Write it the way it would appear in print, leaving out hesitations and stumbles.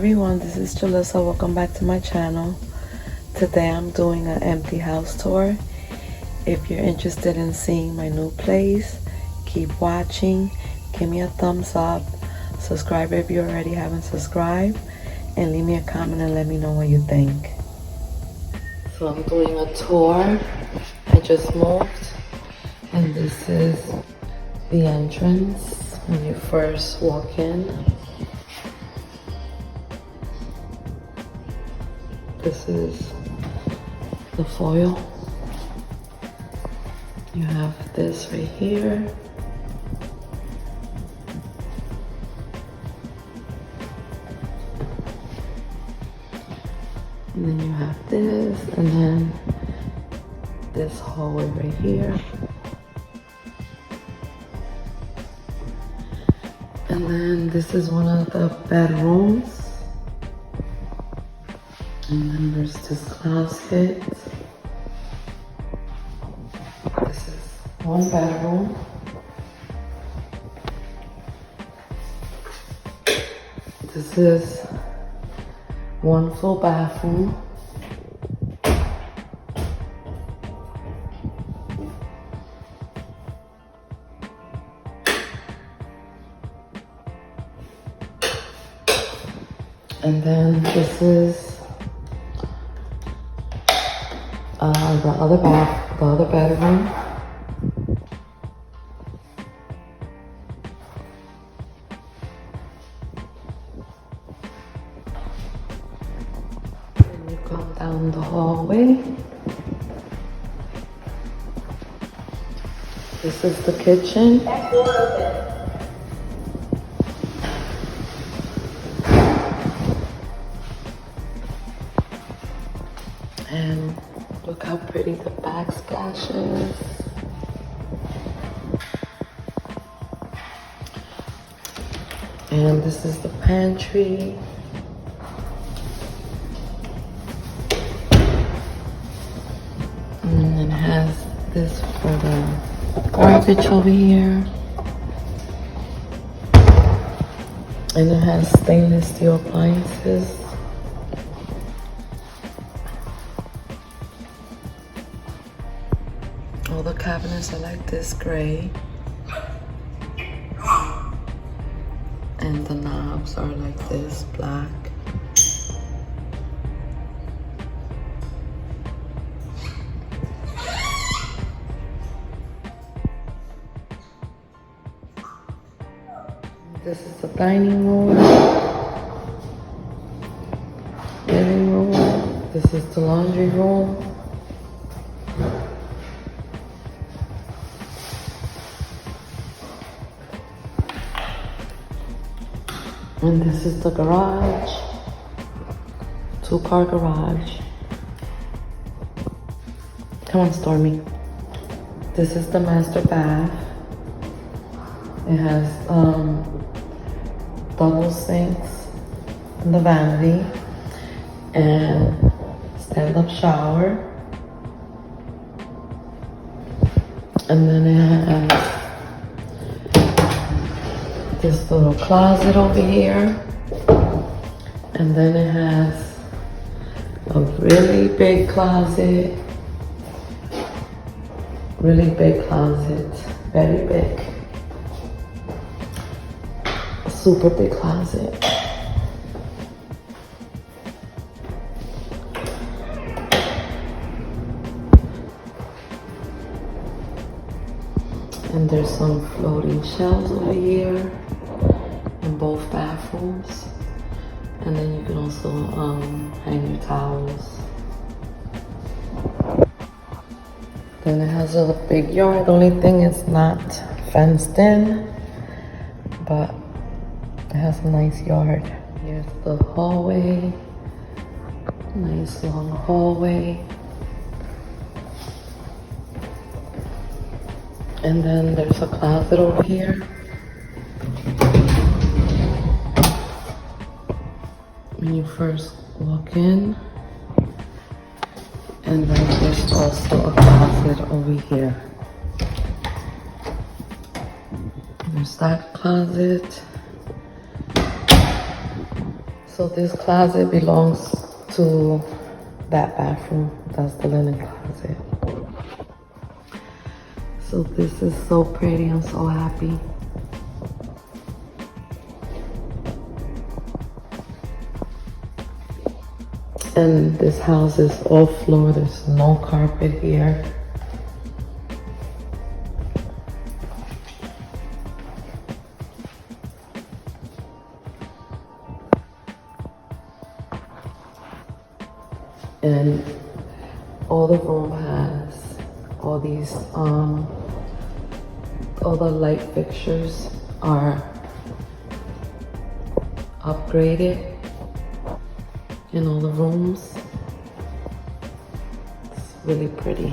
everyone, this is Jalissa. Welcome back to my channel. Today I'm doing an empty house tour. If you're interested in seeing my new place, keep watching, give me a thumbs up, subscribe if you already haven't subscribed, and leave me a comment and let me know what you think. So I'm doing a tour. I just moved, and this is the entrance when you first walk in. This is the foil. You have this right here. And then you have this, and then this hallway right here. And then this is one of the bedrooms. And then there's this closet. This is one bedroom. This is one full bathroom. And then this is the other bedroom. And you come down the hallway. This is the kitchen. And look how pretty the backsplash is. And this is the pantry. And it has this for the garbage over here. And it has stainless steel appliances. All the cabinets are like this gray. And the knobs are like this black. This is the dining room, living room. This is the laundry room. And this is the garage, 2-car garage. Come on, Stormy. This is the master bath. It has double sinks in the vanity and stand-up shower. And then it has this little closet over here, and then it has a really big closet, very big, a super big closet. And there's some floating shelves over here in both bathrooms. And then you can also hang your towels. Then it has a big yard. The only thing is not fenced in, but it has a nice yard. Here's the hallway. Nice long hallway. And then there's a closet over here. When you first walk in. And then there's also a closet over here. There's that closet. So this closet belongs to that bathroom. That's the linen closet. So this is so pretty. I'm so happy. And this house is all floor. There's no carpet here. And all the room has all these, all the light fixtures are upgraded in all the rooms. It's really pretty.